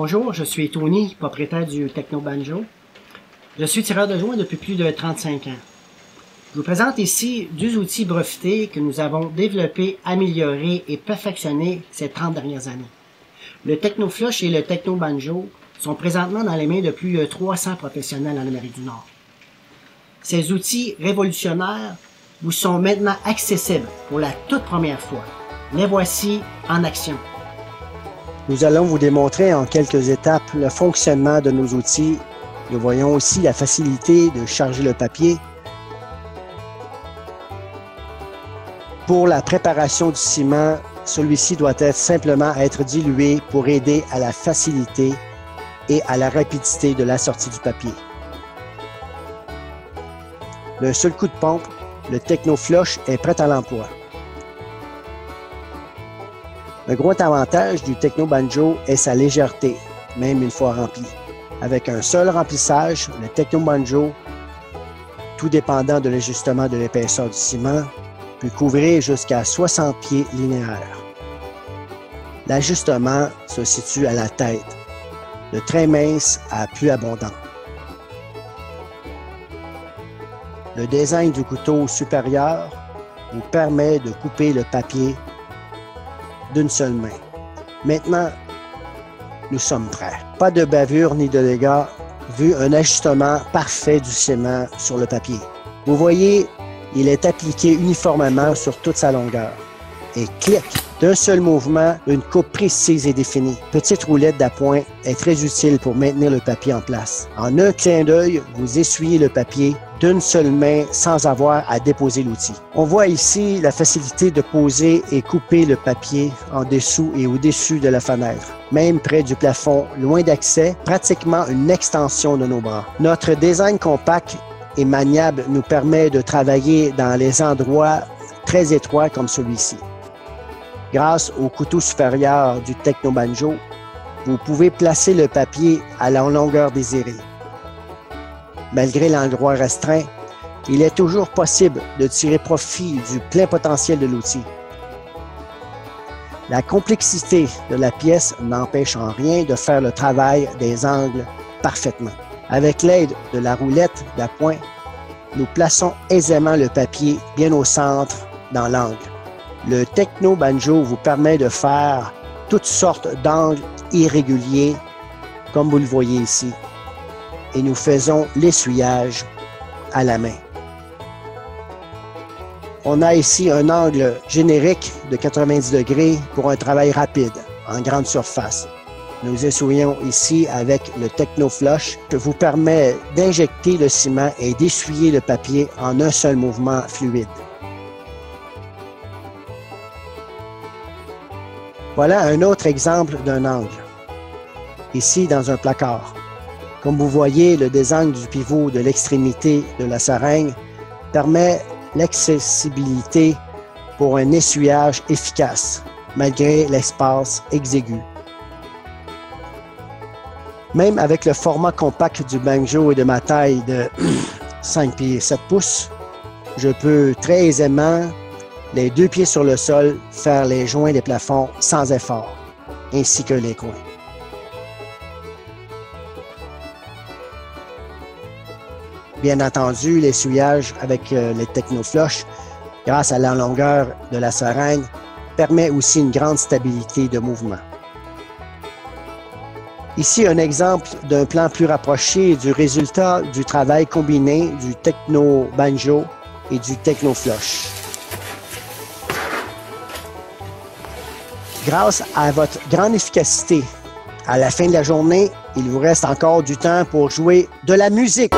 Bonjour, je suis Tony, propriétaire du Techno Banjo. Je suis tireur de joint depuis plus de 35 ans. Je vous présente ici deux outils brevetés que nous avons développés, améliorés et perfectionnés ces 30 dernières années. Le Techno Flush et le Techno Banjo sont présentement dans les mains de plus de 300 professionnels en Amérique du Nord. Ces outils révolutionnaires vous sont maintenant accessibles pour la toute première fois. Les voici en action. Nous allons vous démontrer en quelques étapes le fonctionnement de nos outils. Nous voyons aussi la facilité de charger le papier. Pour la préparation du ciment, celui-ci doit simplement être dilué pour aider à la facilité et à la rapidité de la sortie du papier. D'un seul coup de pompe, le Techno Flush est prêt à l'emploi. Le gros avantage du Techno Banjo est sa légèreté, même une fois rempli. Avec un seul remplissage, le Techno Banjo, tout dépendant de l'ajustement de l'épaisseur du ciment, peut couvrir jusqu'à 60 pieds linéaires. L'ajustement se situe à la tête, de très mince à plus abondant. Le design du couteau supérieur vous permet de couper le papier d'une seule main. Maintenant, nous sommes prêts. Pas de bavure ni de dégâts, vu un ajustement parfait du ciment sur le papier. Vous voyez, il est appliqué uniformément sur toute sa longueur. Et clic! D'un seul mouvement, une coupe précise et définie. Petite roulette d'appoint est très utile pour maintenir le papier en place. En un clin d'œil, vous essuyez le papier d'une seule main sans avoir à déposer l'outil. On voit ici la facilité de poser et couper le papier en dessous et au-dessus de la fenêtre. Même près du plafond, loin d'accès, pratiquement une extension de nos bras. Notre design compact et maniable nous permet de travailler dans les endroits très étroits comme celui-ci. Grâce au couteau supérieur du Techno Banjo, vous pouvez placer le papier à la longueur désirée. Malgré l'endroit restreint, il est toujours possible de tirer profit du plein potentiel de l'outil. La complexité de la pièce n'empêche en rien de faire le travail des angles parfaitement. Avec l'aide de la roulette d'appoint, nous plaçons aisément le papier bien au centre dans l'angle. Le Techno Banjo vous permet de faire toutes sortes d'angles irréguliers, comme vous le voyez ici, et nous faisons l'essuyage à la main. On a ici un angle générique de 90 degrés pour un travail rapide, en grande surface. Nous essuyons ici avec le Techno Flush, qui vous permet d'injecter le ciment et d'essuyer le papier en un seul mouvement fluide. Voilà un autre exemple d'un angle, ici dans un placard. Comme vous voyez, le design du pivot de l'extrémité de la seringue permet l'accessibilité pour un essuyage efficace, malgré l'espace exigu. Même avec le format compact du banjo et de ma taille de 5 pieds 7 pouces, je peux très aisément, les deux pieds sur le sol, faire les joints des plafonds sans effort, ainsi que les coins. Bien entendu, l'essuyage avec les Techno Flush, grâce à la longueur de la seringue, permet aussi une grande stabilité de mouvement. Ici, un exemple d'un plan plus rapproché du résultat du travail combiné du Techno Banjo et du Techno Flush. Grâce à votre grande efficacité, à la fin de la journée, il vous reste encore du temps pour jouer de la musique.